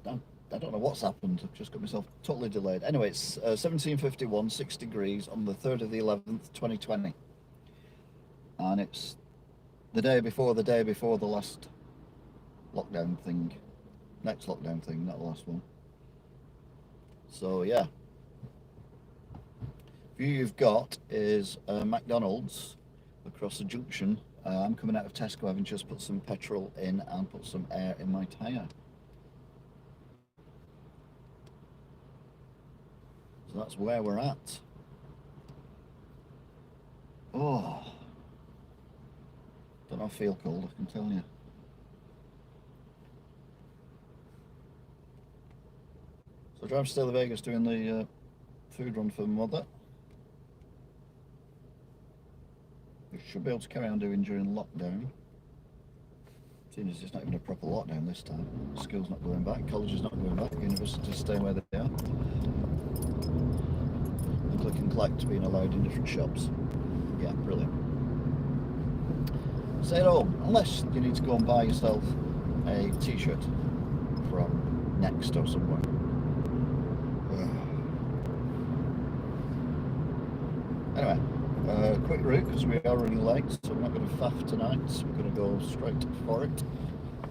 I don't know what's happened. I've just got myself totally delayed. Anyway, it's 17:51, 6 degrees on the 3rd of the 11th, 2020. And it's the day before the last lockdown thing. Next lockdown thing, not the last one. So, yeah. View you've got is McDonald's across the junction. I'm coming out of Tesco, having just put some petrol in and put some air in my tyre. So that's where we're at. Oh, don't know, I feel cold, I can tell you. So I drive to Stalyvegas doing the food run for mother. We should be able to carry on doing during lockdown. Seeing as it's not even a proper lockdown this time. School's not going back, college is not going back, universities staying where they are. And click and collect being allowed in different shops. Yeah, brilliant. Stay at home, unless you need to go and buy yourself a t-shirt from Next or somewhere. Anyway, quick route because we are running late, so we're not going to faff tonight. We're going to go straight for it,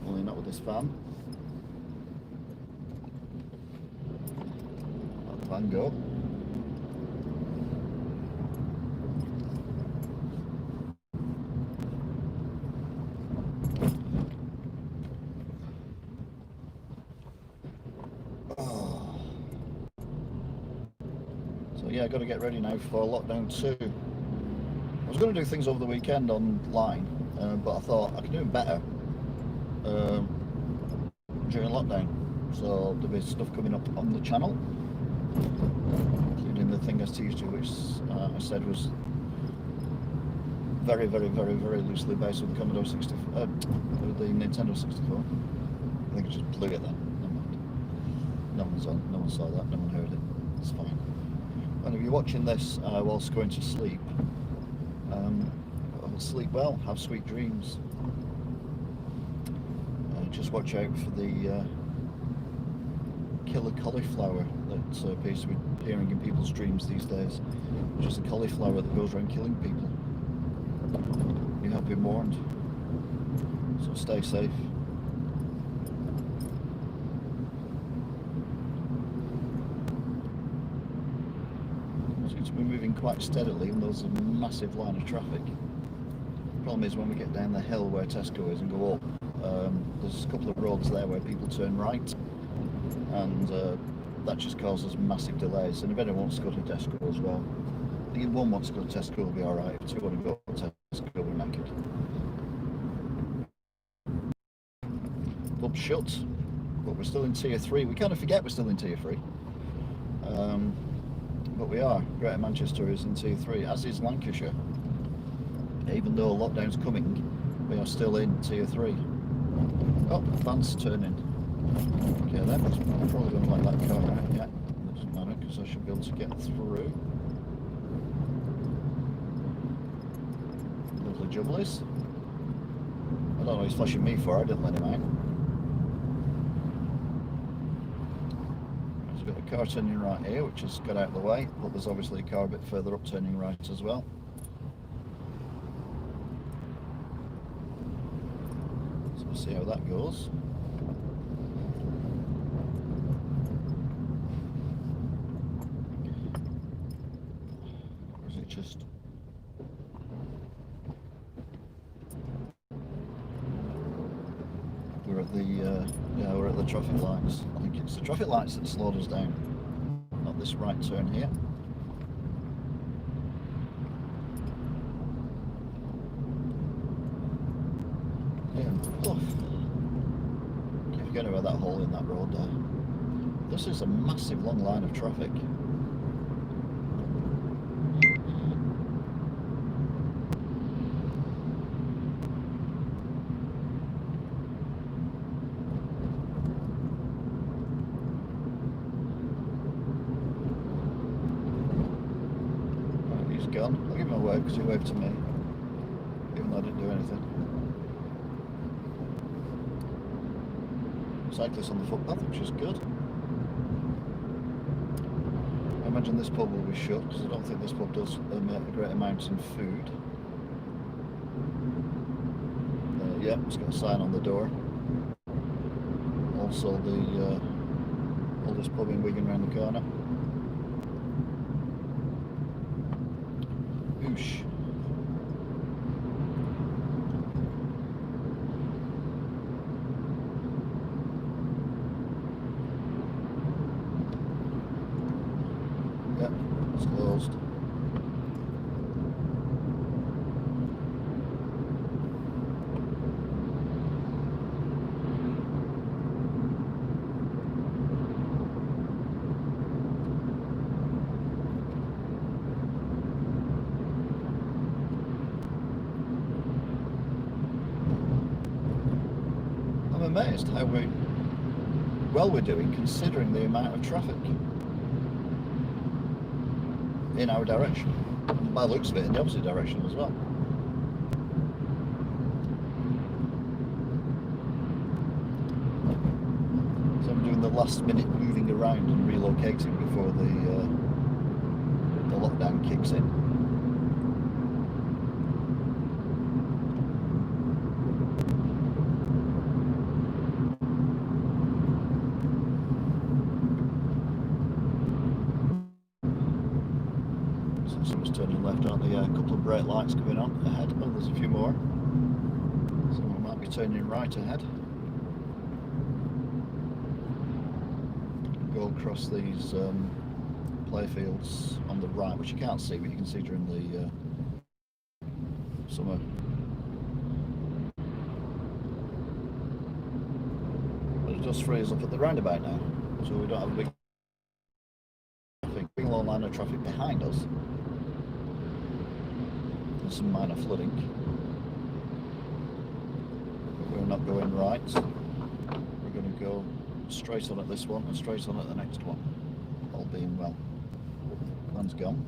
only not with this van. Let the van go. Yeah, I've got to get ready now for lockdown 2. I was going to do things over the weekend online, but I thought I could do it better during lockdown. So there'll be stuff coming up on the channel, including the thing I teased you, which I said was very, very, very, very loosely based on the Commodore 64, the Nintendo 64. I think I just blew it then. Never mind. No one saw that. No one heard it. It's fine. And if you're watching this whilst going to sleep, sleep well, have sweet dreams. Just watch out for the killer cauliflower that appears to be appearing in people's dreams these days, which is a cauliflower that goes around killing people. You have been warned, so stay safe. We're moving quite steadily and there's a massive line of traffic. The problem is when we get down the hill where Tesco is and go up, there's a couple of roads there where people turn right, and that just causes massive delays. And if anyone wants to go to Tesco as well, I think if one wants to go to Tesco, will be alright. If two want to go to Tesco, we're knackered. Pub's shut, but we're still in tier 3. We kind of forget we're still in tier 3. But we are. Greater Manchester is in tier 3, as is Lancashire. Even though lockdown's coming, we are still in tier 3. Oh, van's turning. Okay, then, I'm probably going to let that car out. Yeah, doesn't matter because I should be able to get through. Lovely jubblies. I don't know what he's flashing me for, I didn't let him out. There's got a car turning right here, which has got out of the way, but there's obviously a car a bit further up turning right as well. So we'll see how that goes. Or is it just... We're at the yeah, we're at the traffic lights. I think it's the traffic lights that slowed us down, not this right turn here. Yeah, oof. Keep forgetting about that hole in that road there. This is a massive long line of traffic. Gone. I'll give him a wave because he waved to me, even though I didn't do anything. cyclists on the footpath, which is good. I imagine this pub will be shut because I don't think this pub does a great amount in food. Yeah, it's got a sign on the door. Also the oldest pub in Wigan round the corner. Oosh. Yep, it's closed. I'm amazed how well we're doing considering the amount of traffic in our direction. And by the looks of it, in the opposite direction as well. So I'm doing the last minute moving around and relocating before the lockdown kicks in. Someone's turning left, aren't they? Yeah, a couple of brake lights coming on ahead. Oh, there's a few more. Someone might be turning right ahead. Go across these playfields on the right, which you can't see, but you can see during the summer. But it does free us up at the roundabout now, so we don't have a big long line of traffic behind us. There's some minor flooding, but we're not going right. We're going to go straight on at this one and straight on at the next one, all being well. One's gone.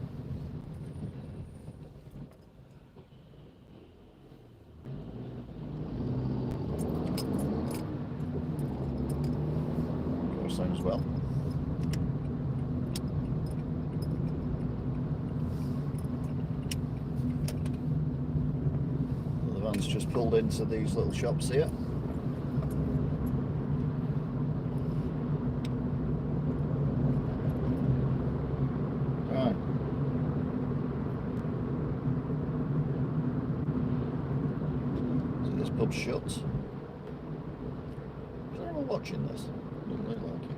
Of course, as well. Just pulled into these little shops here. Right. So this pub's shut. Is anyone watching this? Doesn't look like it.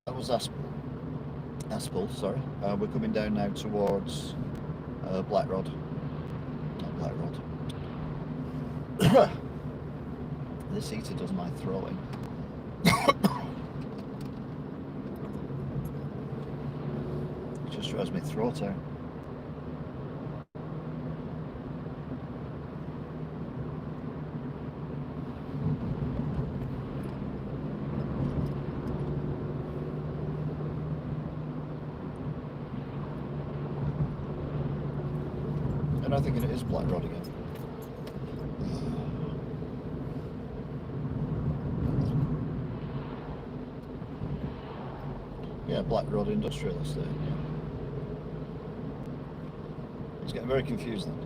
That was Aspel, sorry. We're coming down now towards Black Rod. Not Black Rod. This heater does my throating. It just drives my throat out. I'm thinking it is Black Rod again. Yeah, Black Rod Industrial Estate. Yeah. It's getting very confused then.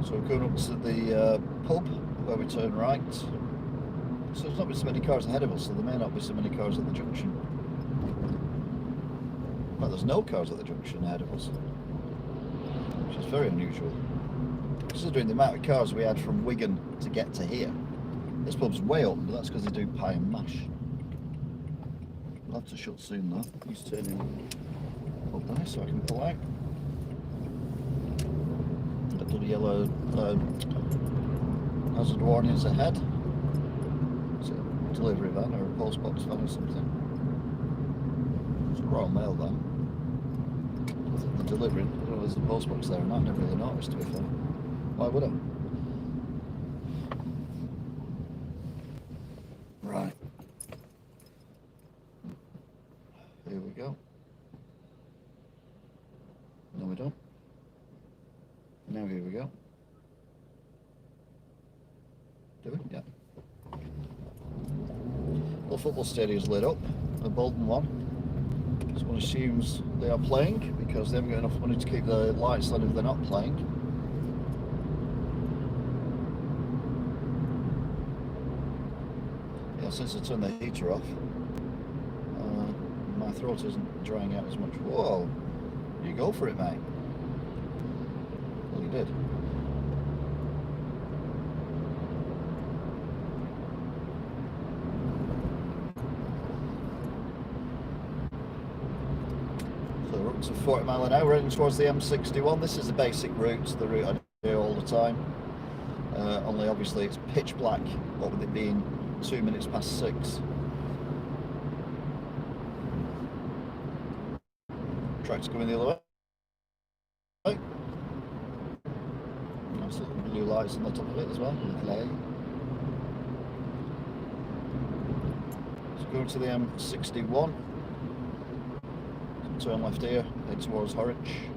So we're going up to the pub where we turn right. So there's not been so many cars ahead of us, so there may not be so many cars at the junction. Well, there's no cars at the junction ahead of us, which is very unusual. Considering the amount of cars we had from Wigan to get to here. This pub's way open, but that's because they do pie and mash. We'll have to shut soon though. He's turning up there so I can pull out. bloody yellow hazard warnings ahead. It's a delivery van or a post box van or something. It's a Royal Mail van. I think they're delivering. I don't know if there's a post box there or not. I never really noticed, to be fair. Why would I? Right. Here we go. No, we don't. Now here we go. Do we? Yeah. The football stadium's lit up. The Bolton one. So one assumes they are playing because they haven't got enough money to keep the lights on if they're not playing. Yeah, since I turned the heater off, my throat isn't drying out as much. Whoa! You go for it, mate. Well, you did. So we're up to 40 miles an hour, heading towards the M61. This is the basic route, the route I do all the time. Only obviously it's pitch black, what with it being 2 minutes past 6. Tracks going the other way. Nice little blue lights on the top of it as well. Lovely. So going to the M61. Turn left here, head towards Horwich.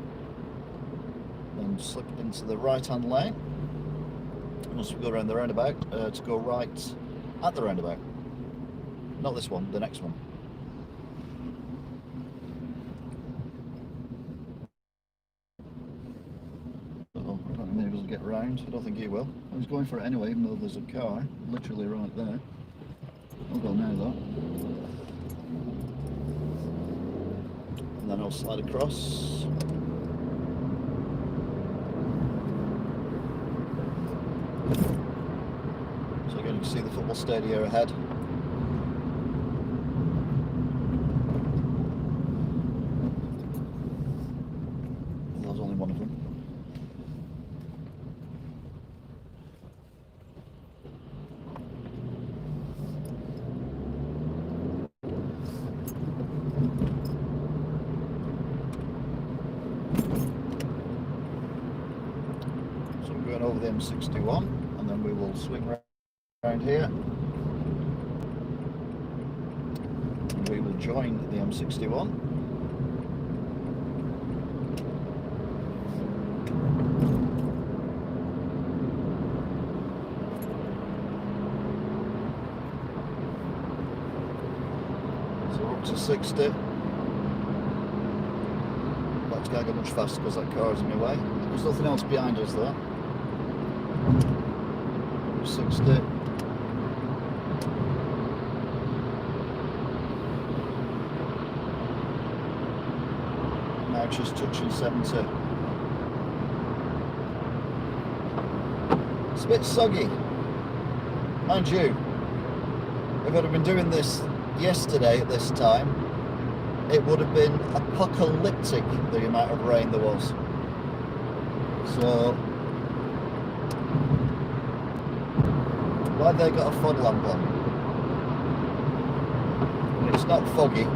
Then slip into the right hand lane. Once we go around the roundabout, to go right at the roundabout. Not this one, the next one. Uh-oh, I don't think he'll be able to get round. I don't think he will. I was going for it anyway, even though there's a car literally right there. I'll go now though. And then I'll slide across. So again, you can see the football stadium ahead. There's only one of them. So we're going over the M61, and then we will swing around here, and we will join the M61. So we're up to 60. That can't go much faster because that car is in my way. There's nothing else behind us though. 60. Now just touching 70. It's a bit soggy, mind you. If I'd have been doing this yesterday at this time, it would have been apocalyptic, the amount of rain there was. So why have they got a fog lamp on? And it's not foggy,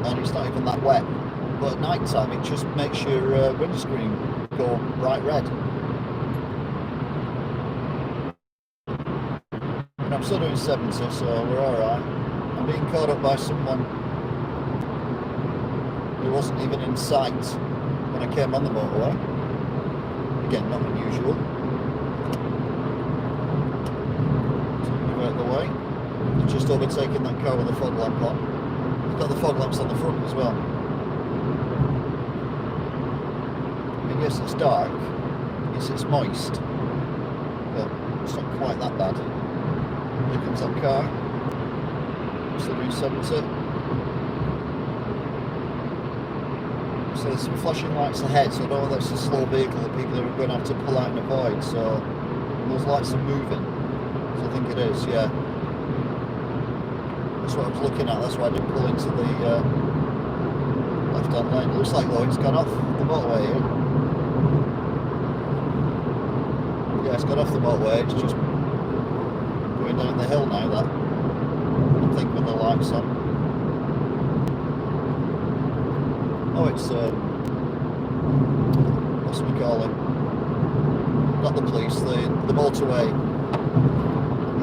and it's not even that wet, but at night time it just makes your windscreen go bright red. And I'm still doing 70, so we're alright. I'm being caught up by someone who wasn't even in sight when I came on the motorway. Again, not unusual. Out the way, just overtaking that car with the fog lamp on. It's got the fog lamps on the front as well. I mean, yes, it's dark, yes, it's moist, but it's not quite that bad. Here comes that car, still doing 70. So there's some flashing lights ahead, so I don't know that's a slow vehicle that people are going to have to pull out and avoid, so those lights are moving. I think it is, yeah. That's what I was looking at, that's why I didn't pull into the left-hand lane. It looks like though it's gone off the motorway here. it's got off the motorway, it's just going down the hill now, that. I think with the lights on. Oh, it's, what's we call it? Not the police, the motorway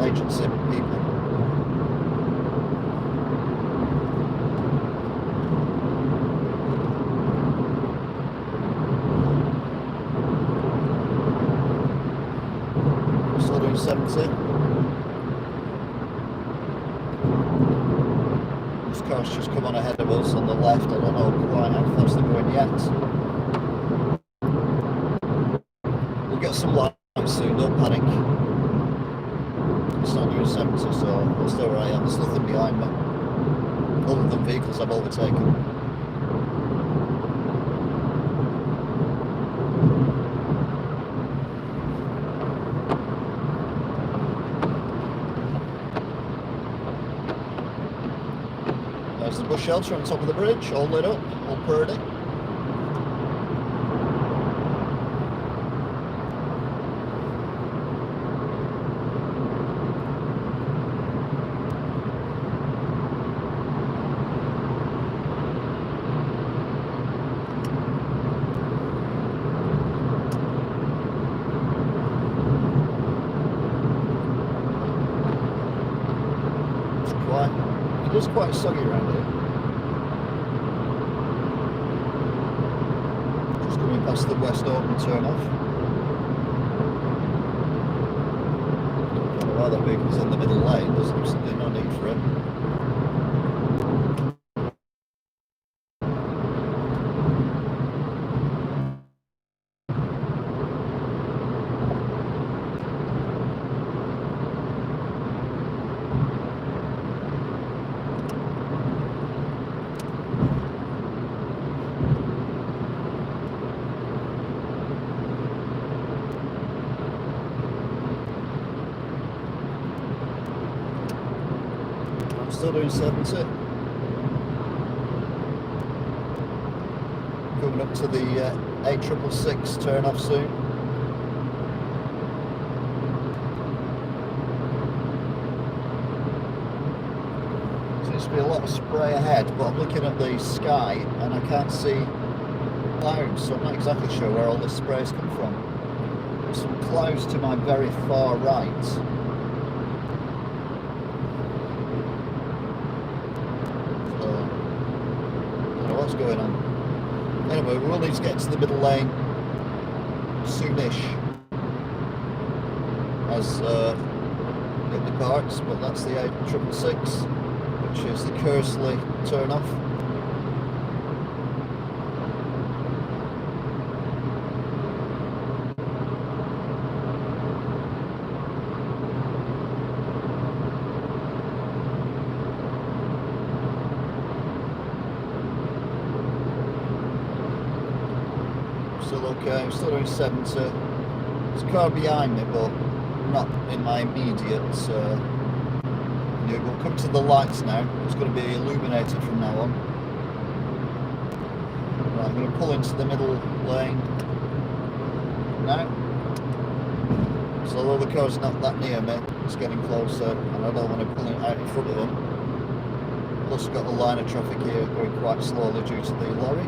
agency people. Still doing 70. This car's just come on ahead of us on the left. I don't know quite how fast they're going yet. We'll get some lights soon, don't panic. It's not doing 70, so I'll stay where I am. There's nothing behind me, other than vehicles I've overtaken. There's the bus shelter on top of the bridge, all lit up, all pretty. It is quite soggy around here. Just coming past the West Autumn turn off. Don't know why that vehicle's in the middle lane, there's absolutely no need for it. Still doing 70. Coming up to the 8666 turn off soon. Seems to be a lot of spray ahead, but I'm looking at the sky and I can't see clouds, so I'm not exactly sure where all this spray's come from. There's some clouds to my very far right. What's going on? Anyway, we will need to get to the middle lane soonish as it departs, but that's the 8666, which is the Kersley turn off. Still okay, I'm still doing 70. There's a car behind me, but not in my immediate. We'll come to the lights now. It's going to be illuminated from now on. Right, I'm going to pull into the middle lane now. So although the car's not that near me, it's getting closer, and I don't want to pull it out in front of them. Plus, we've got the line of traffic here going quite slowly due to the lorry.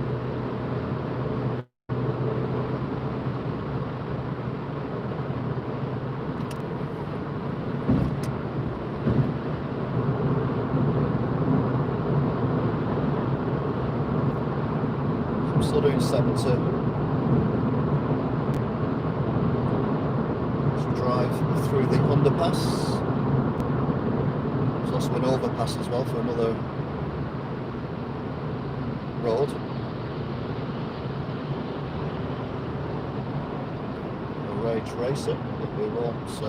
Still doing 70. Just drive through the underpass. There's also an overpass as well for another road. A rage racing, but we won't. I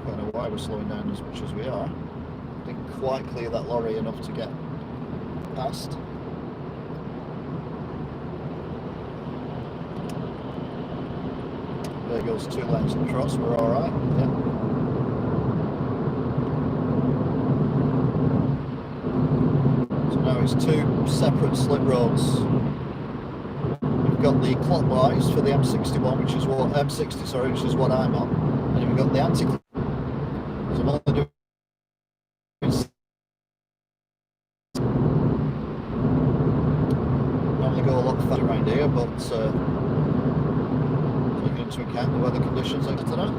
don't know why we're slowing down as much as we are. Didn't quite clear that lorry enough to get past. There goes 2 lanes across, we're alright. Yeah. So now it's 2 separate slip roads. We've got the clockwise for the M61, which is what M60, sorry, which is what I'm on, and then we've got the anti-clockwise. So I'm only doing normally go a lot faster around here, but taking into account the weather conditions later tonight.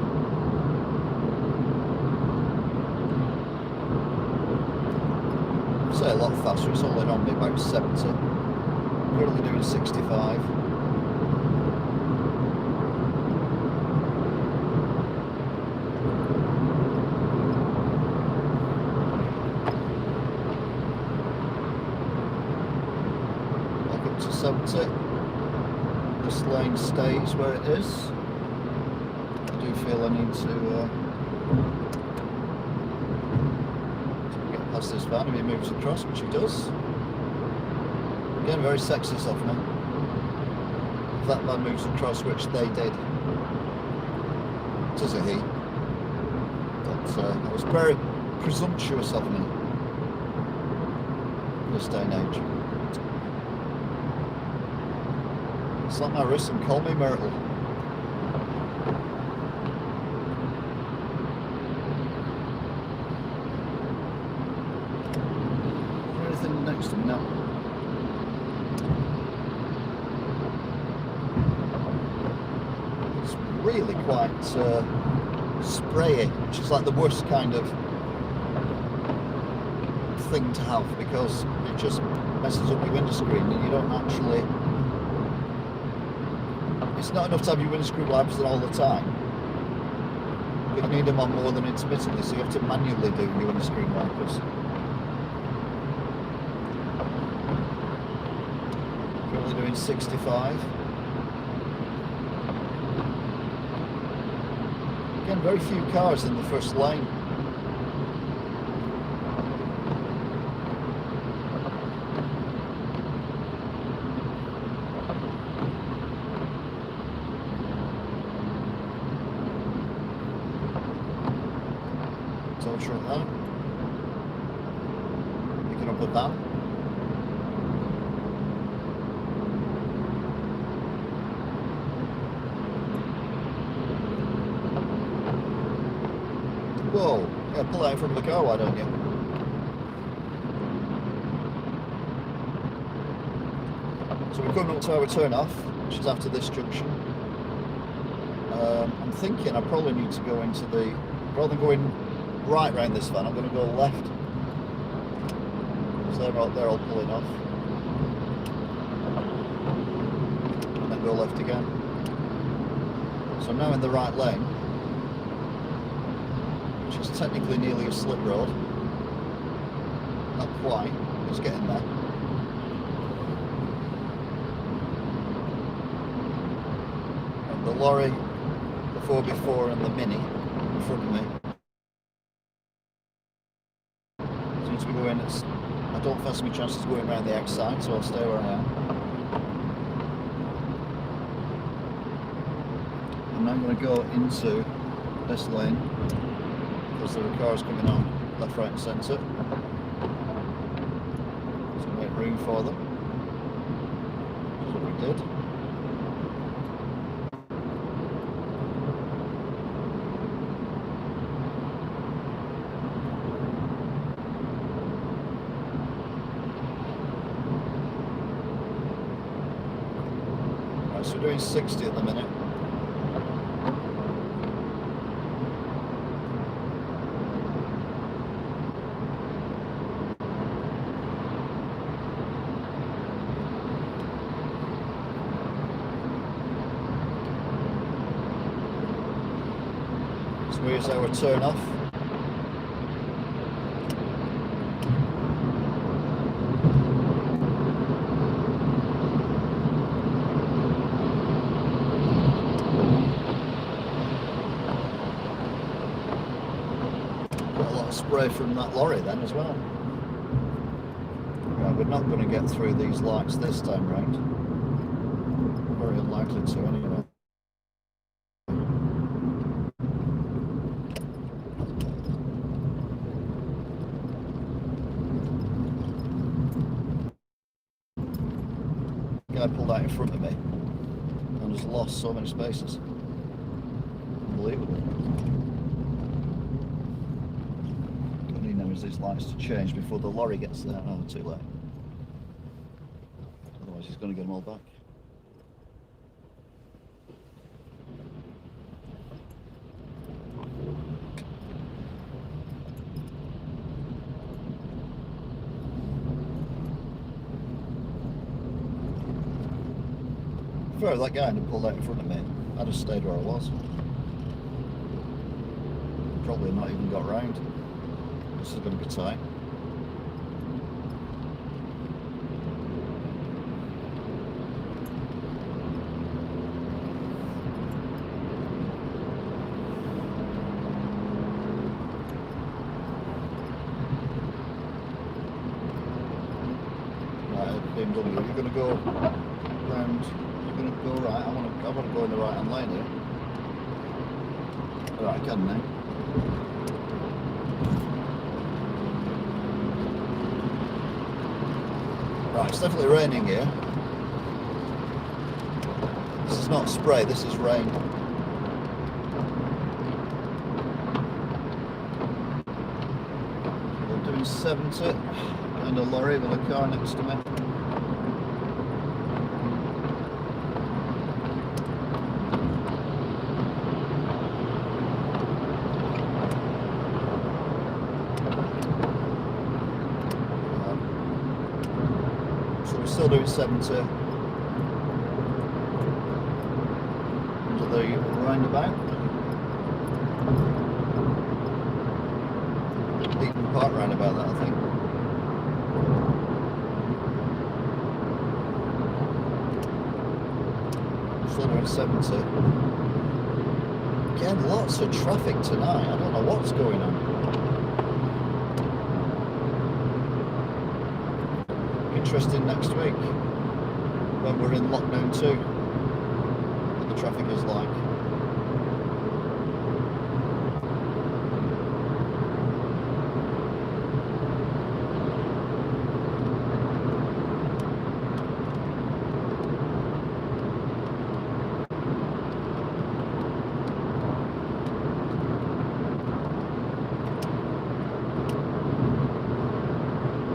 Say a lot faster, it's only on me about 70. Currently doing 65. Back up to 70. This lane stays where it is. I do feel I need to get past this van if he moves across, which he does. Again, very sexist of me. If that man moves across, which they did, it is a he. But that was very presumptuous of me this day and age. Slap my wrist and call me Myrtle. Is there anything next to me now? Really quite sprayy, which is like the worst kind of thing to have, because it just messes up your windscreen and you don't actually, it's not enough to have your windscreen wipers on all the time, but you need them on more than intermittently, so you have to manually do your windscreen wipers. Currently doing 65. Again, very few cars in the first lane. Tow truck there. Picking up a van. Whoa, yeah, pull out from the car, why don't you? So we're coming up to our turn off, which is after this junction. I'm thinking I probably need to go into the, rather than going right round this van, I'm going to go left. So they're all pulling off. And then go left again. So I'm now in the right lane. Which is technically nearly a slip road. Not quite, it's getting there. And the lorry, the 4x4 and the Mini in front of me seems to be going, I don't fancy my chances of going around the outside, so I'll stay where I am. I'm now going to go into this lane, because there are cars coming on left, right and centre. So make room for them. That's what we did. Right, so we're doing 60 at the minute. Here's our turn off. Got a lot of spray from that lorry then as well. Right, we're not going to get through these lights this time round. Very unlikely to anyway. Guy pulled out in front of me. just lost so many spaces. Unbelievable. All he knows these lights to change before the lorry gets there. Oh, too late. Otherwise he's going to get them all back. If that guy hadn't pulled out in front of me, I'd have stayed where I was. Probably not even got round. This is going to be tight. Right, BMW, you're going to go round. Going to go right. I want to go in the right hand lane here. Right, I can now. Right, it's definitely raining here. This is not spray, this is rain. We're doing 70 and a lorry with a car next to me. Still doing 70 into the roundabout. Eaton Park roundabout, that I think. Still doing 70. Again, lots of traffic tonight. I don't know what's going on. Interesting next week when we're in lockdown 2 what the traffic is like.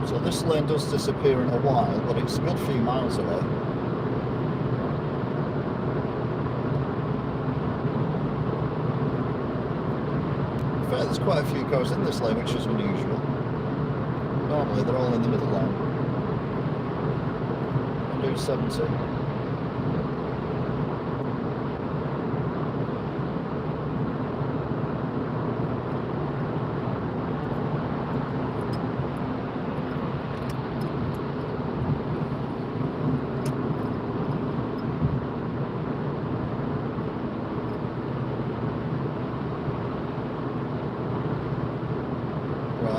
So this lane does disappear in a while, but it's a good few miles away. In fact, there's quite a few cars in this lane, which is unusual. Normally they're all in the middle lane. I'm doing 70.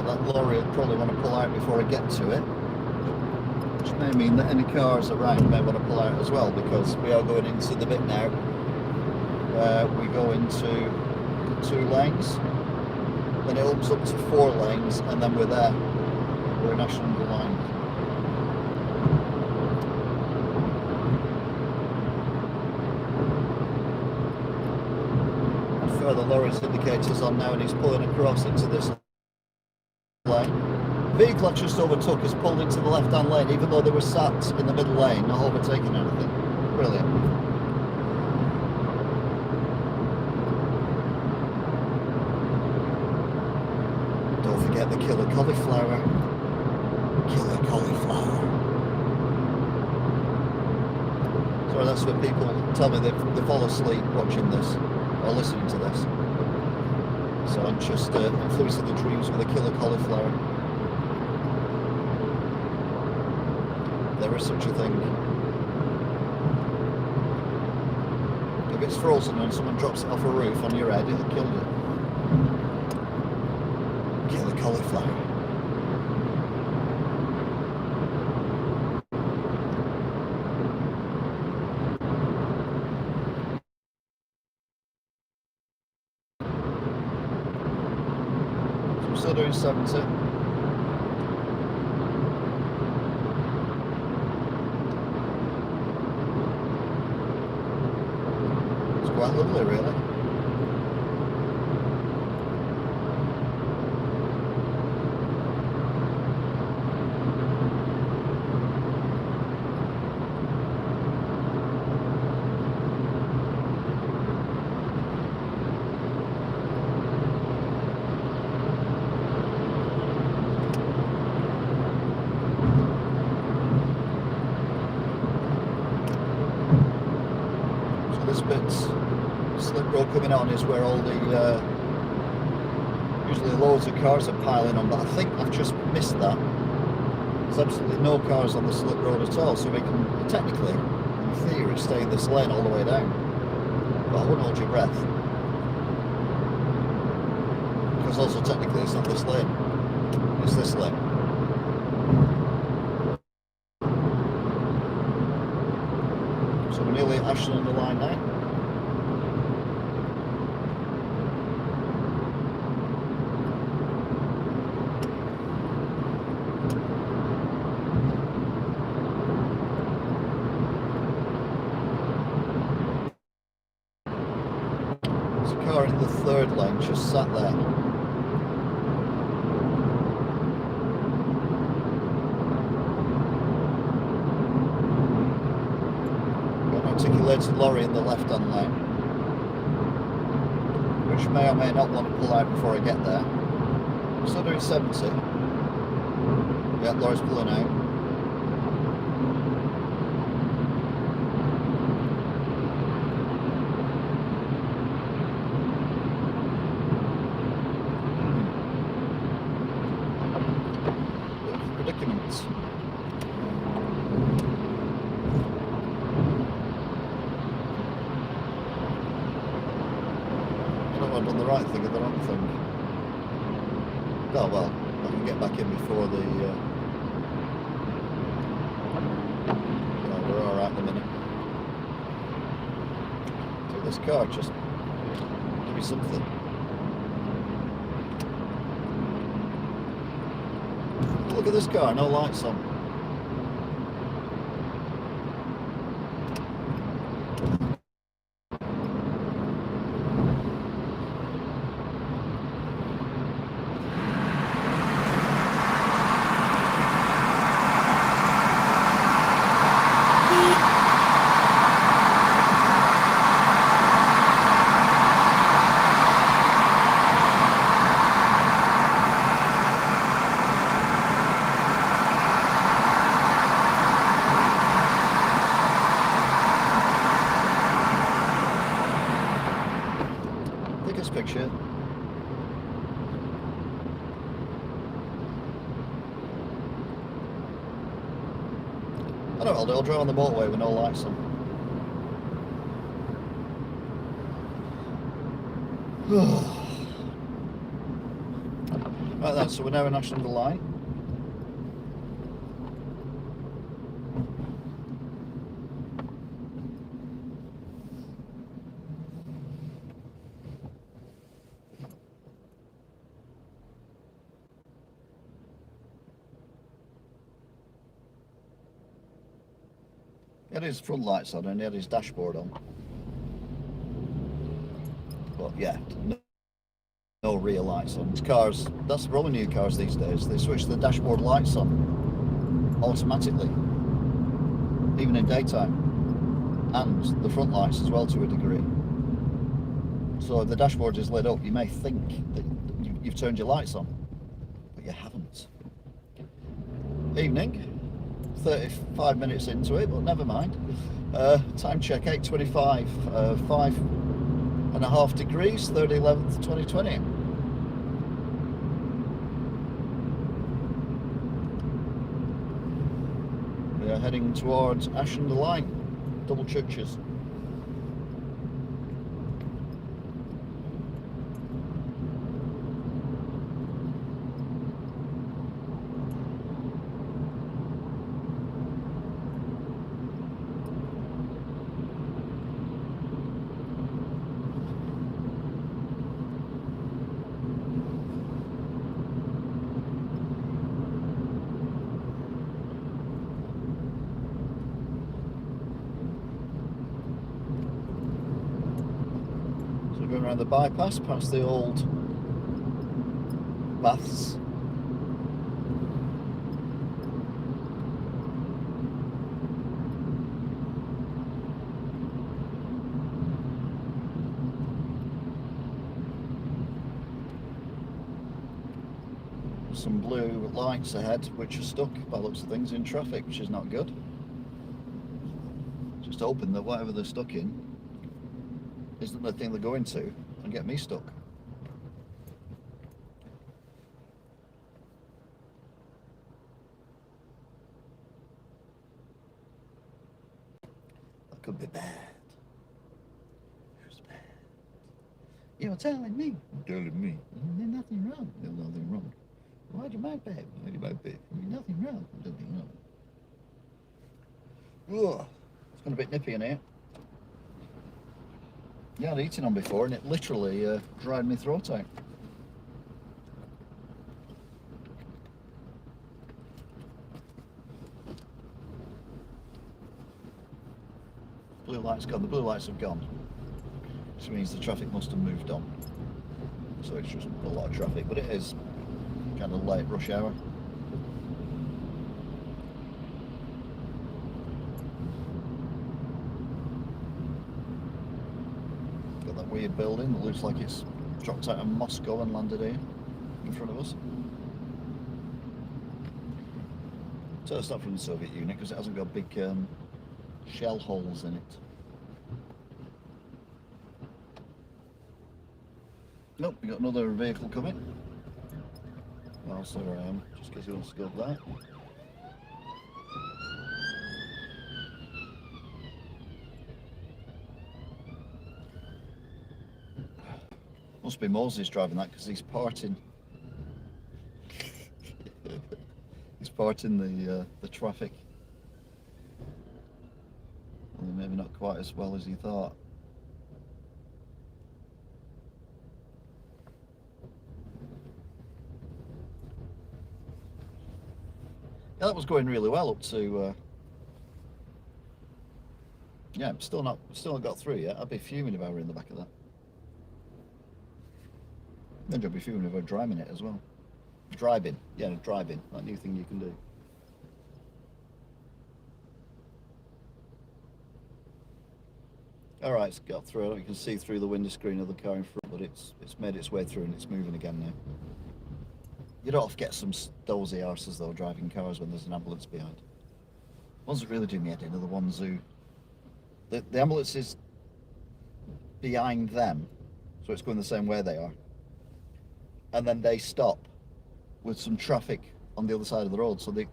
That lorry will probably want to pull out before I get to it, which may mean that any cars around may want to pull out as well, because we are going into the bit now where we go into 2 lanes, then it opens up to 4 lanes, and then we're there. We're national line. Further lorries indicators on now, and he's pulling across into this lane. The vehicle I just overtook has pulled into the left hand lane, even though they were sat in the middle lane, not overtaking anything. Brilliant. Don't forget the killer cauliflower. Killer cauliflower. Sorry, that's what people tell me they fall asleep watching this or listening to this. So I'm just influencing the dreams with a killer cauliflower. There is such a thing. If it's frozen and someone drops it off a roof on your head, it'll kill you. Killer cauliflower. Still doing 70. quite lovely, really. This bit's slip road coming on is where all the usually loads of cars are piling on, but I think I've just missed that. There's absolutely no cars on the slip road at all, so we can technically, in theory, stay in this lane all the way down. But I wouldn't hold your breath, because also technically it's not this lane, it's this lane. So we're nearly at Ashton on the line now. There's a car in the third lane just sat there. Articulated lorry in the left-hand lane, which may or may not want to pull out before I get there. Still doing 70. Yeah, lorry's pulling out. Predicaments. I've done the right thing or the wrong thing. Oh well, I can get back in before the yeah, we're alright in a minute. So this car just give me something. Look at this car, no lights on. Picture. I don't know, I'll drive on the motorway with no lights on. Right then, so we're now in Ashton the line. He had his front lights on and he had his dashboard on. But yeah, no rear lights on. It's cars, that's the problem with new cars these days. They switch the dashboard lights on automatically, even in daytime, and the front lights as well to a degree. So if the dashboard is lit up, you may think that you've turned your lights on, but you haven't. Evening. 35 minutes into it, but never mind. Time check 8:25, 5.5 degrees, 30/11th 2020. We are heading towards Ashton the line, double churches. around the bypass past the old baths. Some blue lights ahead which are stuck by the looks of things in traffic, which is not good. Just hoping that whatever they're stuck in isn't the thing they're going to and get me stuck. That could be bad. Who's bad? You're telling me. You're telling me. There's nothing wrong. There's nothing wrong. Why'd you mind bad? Why'd you mind bad? There's nothing wrong. There's nothing wrong. Ugh. It's gone a bit nippy in here. Yeah, I'd eaten on before and it literally dried my throat out. Blue light's gone. The blue lights have gone. Which means the traffic must have moved on. So it's just a lot of traffic, but it is kind of late rush hour. Got that weird building that looks like it's dropped out of Moscow and landed here in front of us. So it's not from the Soviet Union because it hasn't got big shell holes in it. Nope, we got another vehicle coming. Well, so I am, just because he wants to go there. Must be Moses driving that because he's parting. He's parting the traffic. Well, maybe not quite as well as he thought. Yeah, that was going really well up to. Yeah, still not got through yet. I'd be fuming if I were in the back of that. Then I'd be fuming if I were driving it as well. Driving, yeah, driving. That new thing you can do. All right, it's got through. You can see through the window screen of the car in front, but it's made its way through and it's moving again now. You don't have to get some dozy arses though driving cars when there's an ambulance behind. The ones that really do me head in are the ones who the ambulance is behind them, so it's going the same way they are, and then they stop with some traffic on the other side of the road, so they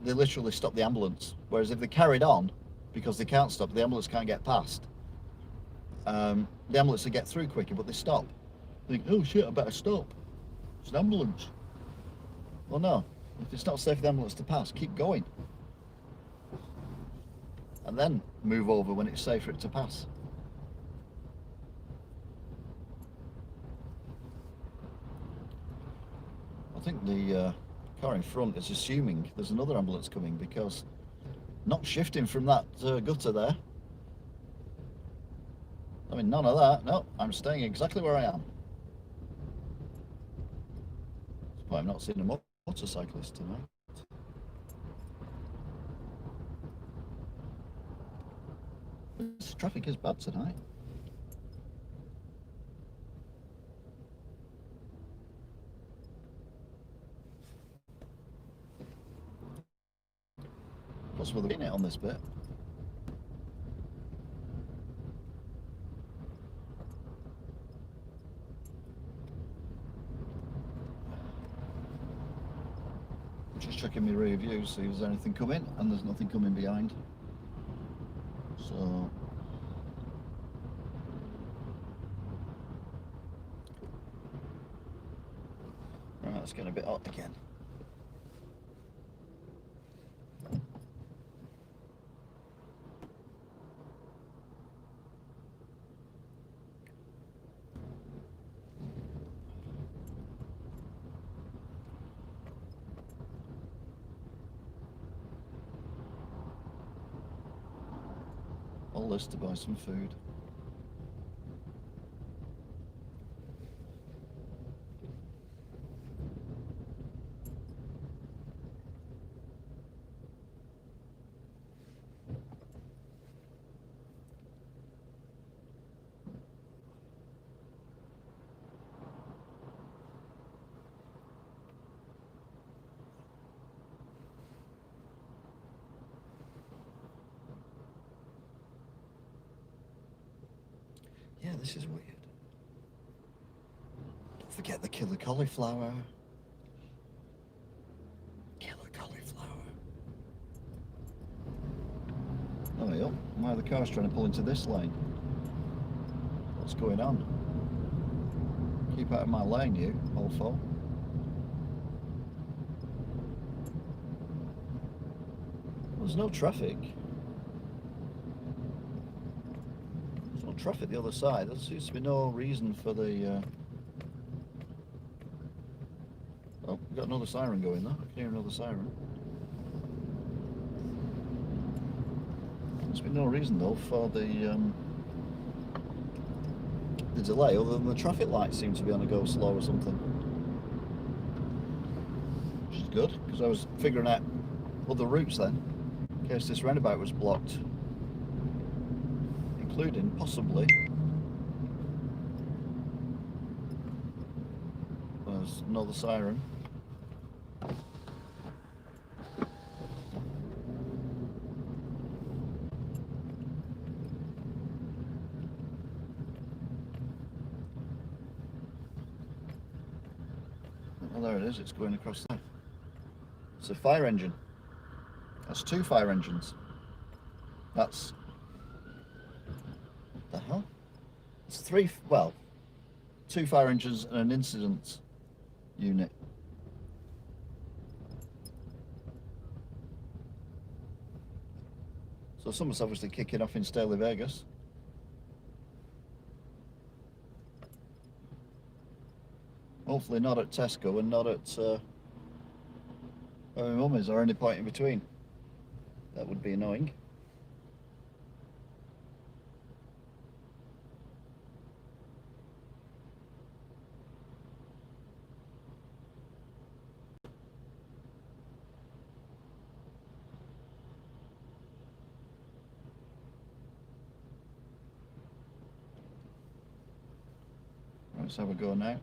literally stop the ambulance. Whereas if they carried on, because they can't stop, the ambulance can't get past. The ambulance will get through quicker, but they stop. They think, oh shit, I better stop. It's an ambulance. Well, no. If it's not safe for the ambulance to pass, keep going. And then move over when it's safe for it to pass. I think the car in front is assuming there's another ambulance coming because not shifting from that gutter there. I mean, none of that. No, I'm staying exactly where I am. That's why I'm not seeing a motorcyclist tonight. This traffic is bad tonight. What's with the it on this bit? Just checking my rear view, see if there's anything coming, and there's nothing coming behind. So right, it's getting a bit hot again. All this to buy some food. This is weird. Don't forget the killer cauliflower. Killer cauliflower. Oh, yeah. Why are the cars trying to pull into this lane? What's going on? Keep out of my lane, you, mofo. There's no traffic. There's no traffic the other side. There seems to be no reason for the... Oh, we've got another siren going though. I can hear another siren. There's been no reason though for the delay, other than the traffic lights seem to be on a go slow or something. Which is good, because I was figuring out other routes then, in case this roundabout was blocked. Including, possibly, there's another siren. Oh, there it is, it's going across there. It's a fire engine. That's 2 fire engines. That's... What the hell? It's 3, well, 2 fire engines and an incident unit. So someone's obviously kicking off in Stalyvegas. Hopefully not at Tesco and not at where my mum is, or any point in between. That would be annoying. Right, let's have a go now.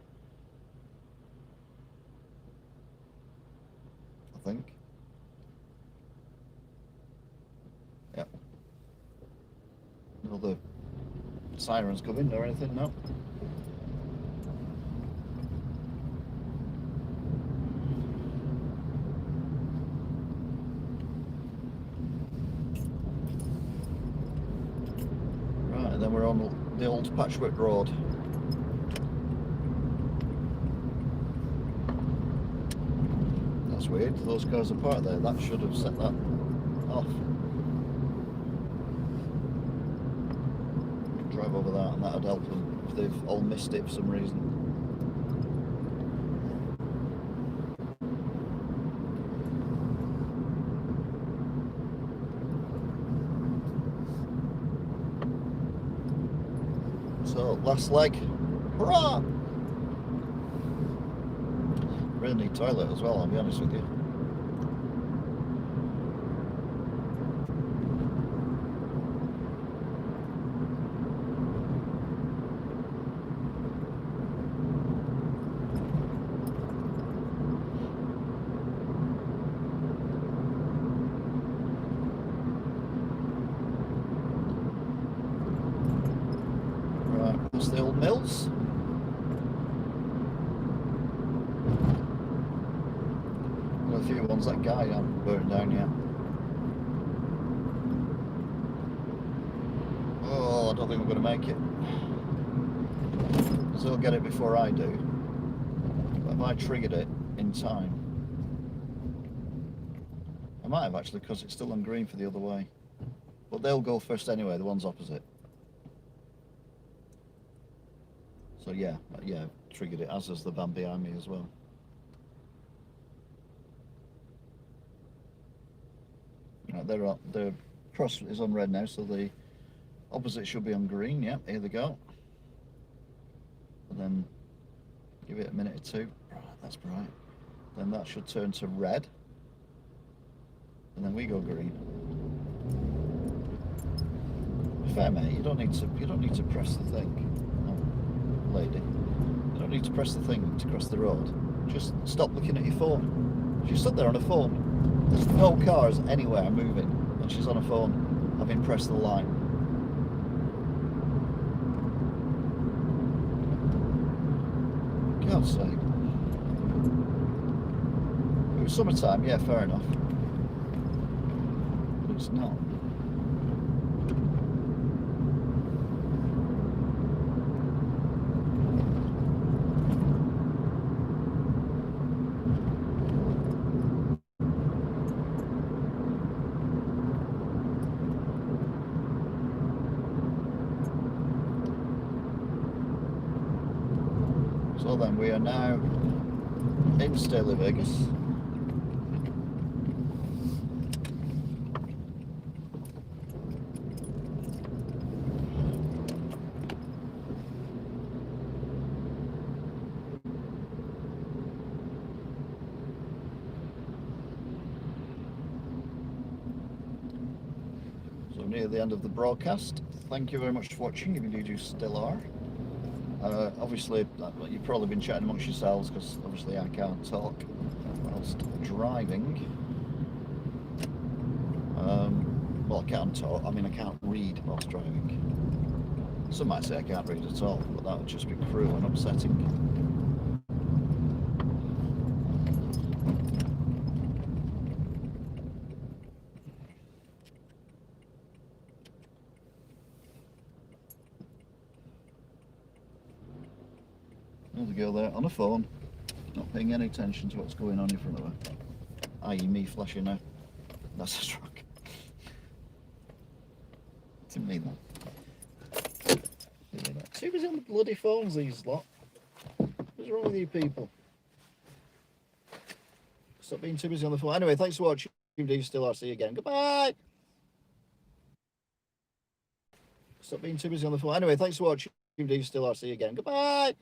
I think. Yep. No other sirens coming or anything, no. Right, and then we're on the old patchwork road. That's weird, those cars are parked there. That should have set that off. Drive over that and that would help them if they've all missed it for some reason. So, last leg. Hurrah! Really need toilet as well, I'll be honest with you. Right, what's the old mills? A few ones that guy hasn't burnt down yet. Oh, I don't think I'm going to make it. So he'll get it before I do. But if I triggered it in time, I might have actually, because it's still on green for the other way. But they'll go first anyway, the ones opposite. So yeah, triggered it, as does the van behind me as well. Right, the cross is on red now, so the opposite should be on green. Yep, here they go. And then give it a minute or two. Right, that's bright. Then that should turn to red, and then we go green. Fair mate, you don't need to press the thing. No, lady, you don't need to press the thing to cross the road. Just stop looking at your phone. She stood there on her phone. There's no cars anywhere moving, and she's on her phone, having pressed the line. God's sake. If it was summertime, yeah, fair enough. But it's not. So then we are now in Stalyvegas. So near the end of the broadcast. Thank you very much for watching, if you do still are. Obviously, you've probably been chatting amongst yourselves because obviously I can't talk whilst driving. Well, I can't talk. I mean, I can't read whilst driving. Some might say I can't read at all, but that would just be cruel and upsetting. There's a girl there on a phone, not paying any attention to what's going on in front of her. I.e. me flashing her. That's a truck. Didn't mean that. Didn't mean that. Too busy on the bloody phones, these lot. What's wrong with you people? Stop being too busy on the phone. Anyway, thanks for watching. Do you still are? See you again. Goodbye. Stop being too busy on the phone. Anyway, thanks for watching. Do you still are? See you again. Goodbye.